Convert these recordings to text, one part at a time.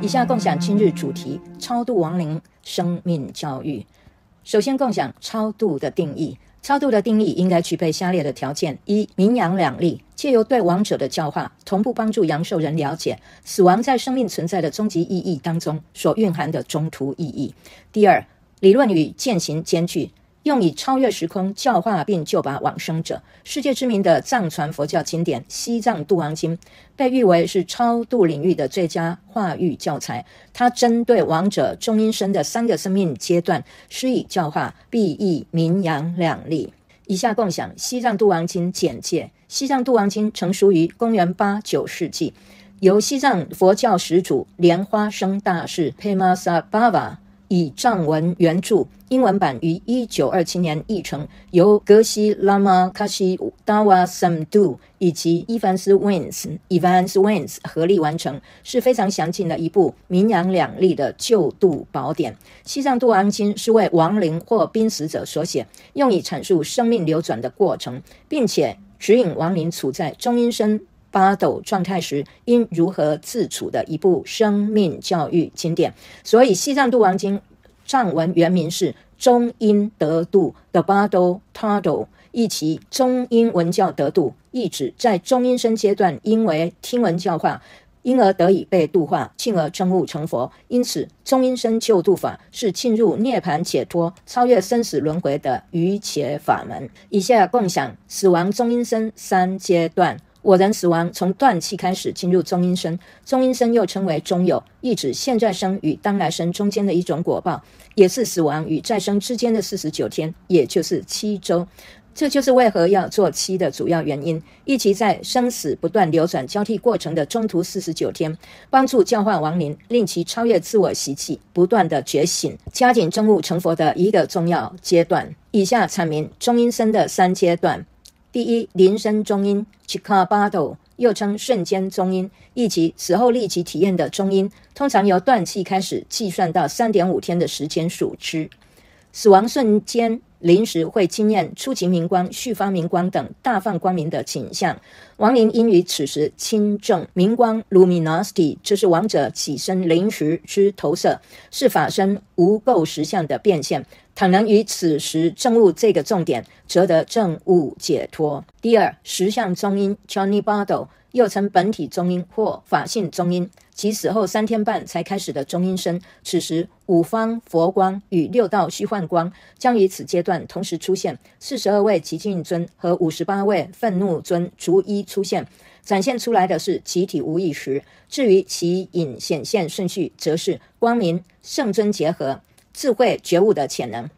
以下共享今日主题：超度亡灵生命教育。首先共享超度的定义。超度的定义应该具备下列的条件：一、明阳两利，借由对亡者的教化，同步帮助阳寿人了解死亡在生命存在的终极意义当中所蕴含的中途意义。第二，理论与践行兼具，用以超越时空教化并救拔往生者。世界知名的藏传佛教经典《西藏度亡经》被誉为是超度领域的最佳化育教材。它针对亡者中阴身的3个生命阶段施以教化，裨益明阳两利。以下共享西藏度亡经简介。西藏度亡经成书于公元8、9世纪，由西藏佛教始祖莲花生大士 Pemasabhava 以藏文原著，英文版于1927年译成，由格西拉玛卡西达瓦萨姆杜以及伊凡斯 Wins 合力完成，是非常详尽的一部明阳两利的救度宝典。西藏度亡经是为亡灵或濒死者所写，用以阐述生命流转的过程，并且指引亡灵处在中阴身八斗状态时应如何自处的一部生命教育经典。所以西藏度亡经藏文原名是中阴得度的八斗 Tado， 意其中阴文教得度，意指在中阴身阶段因为听闻教化，因而得以被度化，进而证悟成佛。因此中阴身救度法是进入涅槃解脱、超越生死轮回的瑜伽法门。以下共享死亡中阴身3阶段。我人死亡从断气开始进入中阴身，中阴身又称为中有，意指现在生与当来生中间的一种果报，也是死亡与再生之间的49天，也就是7周。这就是为何要做7的主要原因，一其在生死不断流转交替过程的中途49天，帮助教化亡灵，令其超越自我习气，不断的觉醒，加紧证悟成佛的一个重要阶段。以下阐明中阴身的3阶段。第一，临身中阴 Chikabado， 又称瞬间中阴，意其死后立即体验的中阴，通常由断气开始计算到 3.5 天的时间数之。死亡瞬间临时会经验初级明光、续发明光等大放光明的景象，亡灵应于此时亲证明光 luminosity， 这是亡者起身临时之投射，是法身无垢实相的变现。倘能于此时证悟这个重点，则得证悟解脱。第二，实相中阴 Chanibado， 又称本体中阴或法性中阴，其死后3天半才开始的中阴身，此时5方佛光与6道虚幻光将于此阶段同时出现，42位极静尊和58位愤怒尊逐一出现，展现出来的是集体无意识。至于其隐显现顺序，则是光明圣尊结合智慧觉悟的潜能，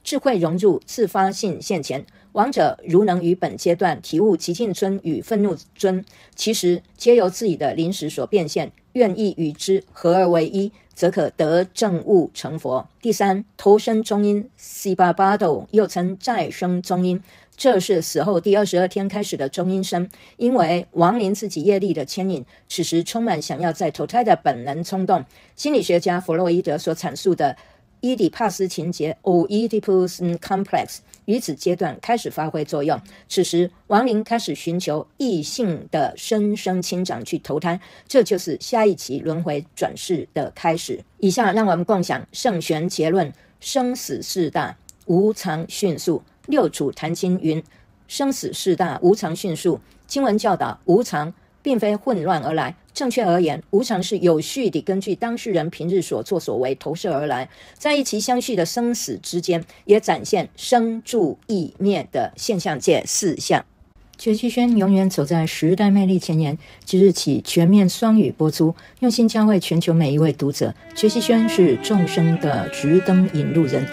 智慧融入自发性现前。亡者如能于本阶段体悟极静尊与愤怒尊，其实皆由自己的临时所变现，愿意与之合而为一，则可得证悟成佛。第三，投身中阴 Sibabado， 又称再生中阴，这是死后第22天开始的中阴身，因为亡灵自己业力的牵引，此时充满想要再投胎的本能冲动。心理学家弗洛伊德所阐述的伊底帕斯情节 Oedipus Complex 于此阶段开始发挥作用，此时亡灵开始寻求异性的生生亲长去投胎，这就是下一期轮回转世的开始。以下让我们共享圣玄结论：生死事大，无常迅速。六祖坛经云：生死事大，无常迅速。经文教导，无常并非混乱而来，正确而言，无常是有序地根据当事人平日所作所为投射而来，在一其相续的生死之间，也展现生住异灭的现象界4项。觉西轩永远走在时代魅力前沿，即日起全面双语播出，用心教会全球每一位读者。觉西轩是众生的直灯引路人。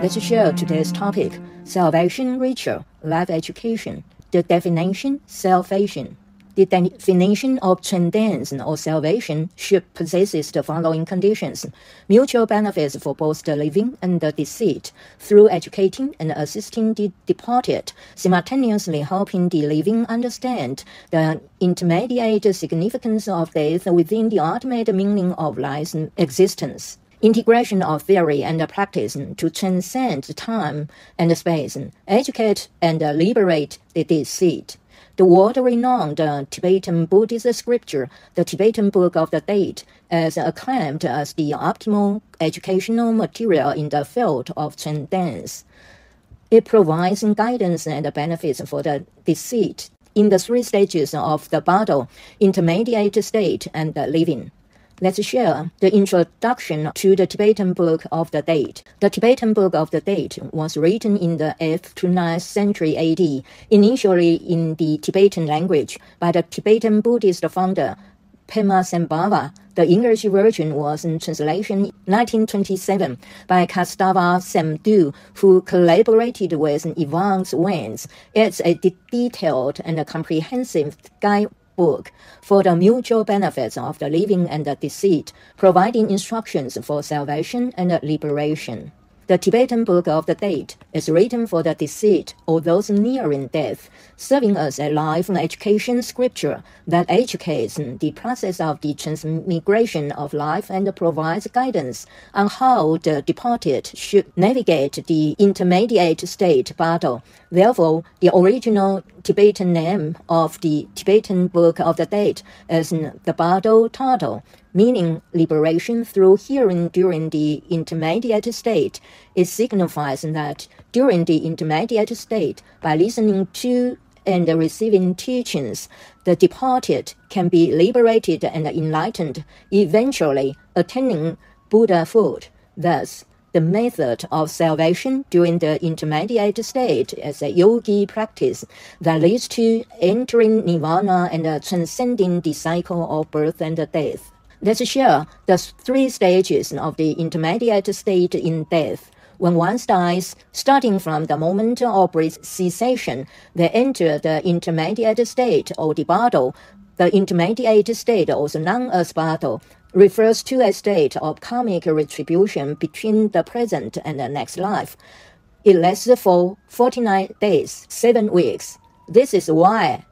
Let's share today's topic: Salvation Ritual, Life Education. The definition: Salvation. The definition of transcendence or salvation should possess the following conditions: mutual benefits for both the living and the deceased, through educating and assisting the departed, simultaneously helping the living understand the intermediate significance of death within the ultimate meaning of life's existence. integration of theory and practice to transcend time and space, educate and liberate the deceased. The world-renowned Tibetan Buddhist scripture, the Tibetan Book of the Dead, is acclaimed as the optimal educational material in the field of transcendence. It provides guidance and benefits for the deceased in the 3 stages of the battle, intermediate state, and living. Let's share the introduction to the Tibetan Book of the Dead. The Tibetan Book of the Dead was written in the 8th to 9th century AD, initially in the Tibetan language by the Tibetan Buddhist founder Pema. The English version was in translation in 1927 by Kastava Samdu, who collaborated with Ivan Wens. It's a detailed and comprehensive guidebook for the mutual benefits of the living and the deceased, providing instructions for salvation and liberation. The Tibetan Book of the Dead is written for the deceased or those nearing death, serving as a life education scripture that educates the process of the transmigration of life and provides guidance on how the departed should navigate the intermediate state battle. Therefore, the original Tibetan name of the Tibetan Book of the Dead is the battle title, meaning liberation through hearing during the intermediate state. It signifies that during the intermediate state, by listening to and receiving teachings, the departed can be liberated and enlightened, eventually attaining Buddhahood. Thus, the method of salvation during the intermediate state is a yogi practice that leads to entering nirvana and transcending the cycle of birth and death. Let's share the 3 stages of the intermediate state in death. When one dies, starting from the moment of breath cessation, they enter the intermediate state or the battle. The intermediate state, also known as battle, refers to a state of karmic retribution between the present and the next life. It lasts for 49 days, 7 weeks. This is why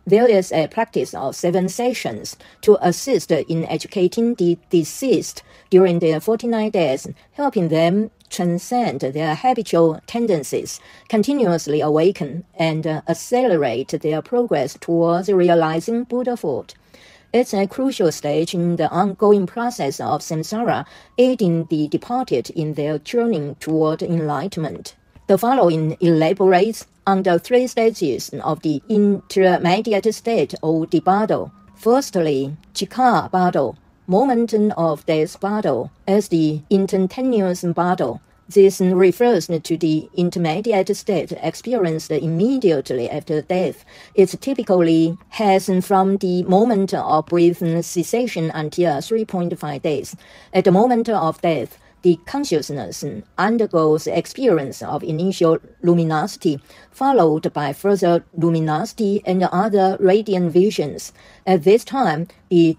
there is a practice of 7 sessions to assist in educating the deceased during their 49 days, helping them transcend their habitual tendencies, continuously awaken, and accelerate their progress towards realizing Buddhahood. It's a crucial stage in the ongoing process of samsara, aiding the departed in their journey toward enlightenment. The following elaborates on the 3 stages of the intermediate state or the battle. Firstly, Chika battle, moment of death battle, as the instantaneous battle. This refers to the intermediate state experienced immediately after death. It typically has from the moment of breath cessation until 3.5 days. At the moment of death, the consciousness undergoes experience of initial luminosity, followed by further luminosity and other radiant visions. At this time, the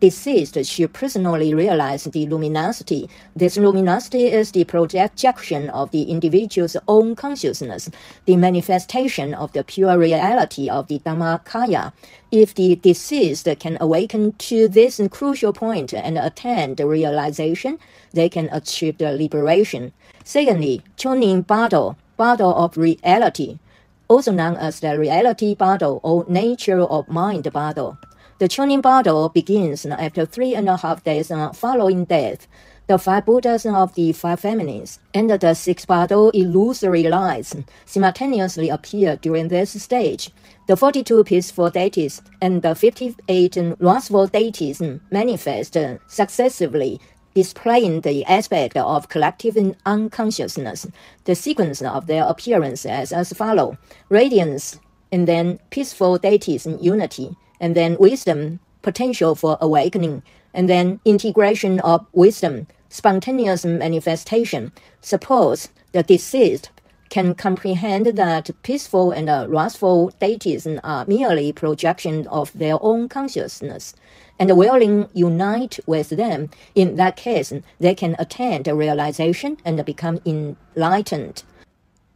deceased should personally realize the luminosity. This luminosity is the projection of the individual's own consciousness, the manifestation of the pure reality of the Dhammakaya. If the deceased can awaken to this crucial point and attain the realization, they can achieve the liberation. Secondly, Chonin battle, battle of reality, also known as the reality battle or nature of mind battle. The Chonin battle begins after 3.5 days following death. The 5 Buddhas of the 5 feminines and the 6 battle illusory lights simultaneously appear during this stage. The 42 peaceful deities and the 58 wrathful deities manifest successively, displaying the aspect of collective unconsciousness. The sequence of their appearance is as follows: radiance, and then peaceful deities in unity, and then wisdom, potential for awakening, and then integration of wisdom, spontaneous manifestation. Suppose the deceased can comprehend that peaceful and wrathful deities are merely projections of their own consciousness, and willing unite with them. In that case, they can attain the realization and become enlightened.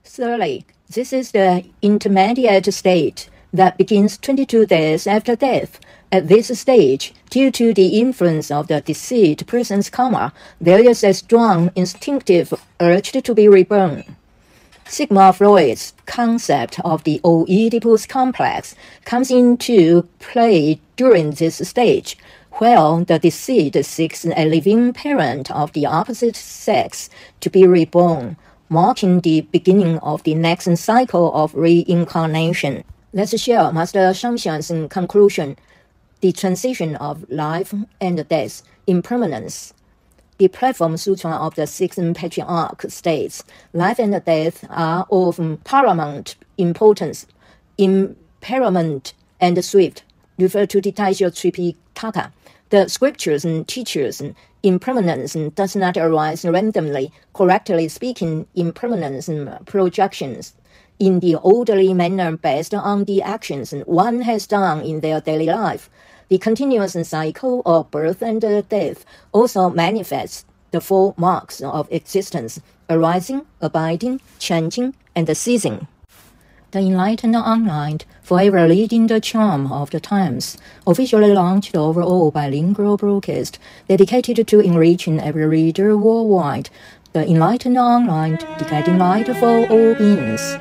Thirdly, this is the intermediate state that begins 22 days after death. At this stage, due to the influence of the deceased person's karma, there is a strong instinctive urge to be reborn. Sigmund Freud's concept of the Oedipus complex comes into play during this stage, where the deceased seeks a living parent of the opposite sex to be reborn, marking the beginning of the next cycle of reincarnation. Let's share Master Shangshan's conclusion. The transition of life and death, impermanence. The platform sutra of the sixth patriarch states, life and death are of paramount importance. Impermanent and swift refer to the Taisha Tripitaka. The scriptures and teachers, impermanence does not arise randomly. Correctly speaking, impermanence projections in the orderly manner based on the actions one has done in their daily life. The continuous cycle of birth and death also manifests the four marks of existence: arising, abiding, changing, and ceasing. The enlightened online, forever leading the charm of the times, officially launched overall bilingual broadcast dedicated to enriching every reader worldwide. The enlightened online, the guiding light for all beings.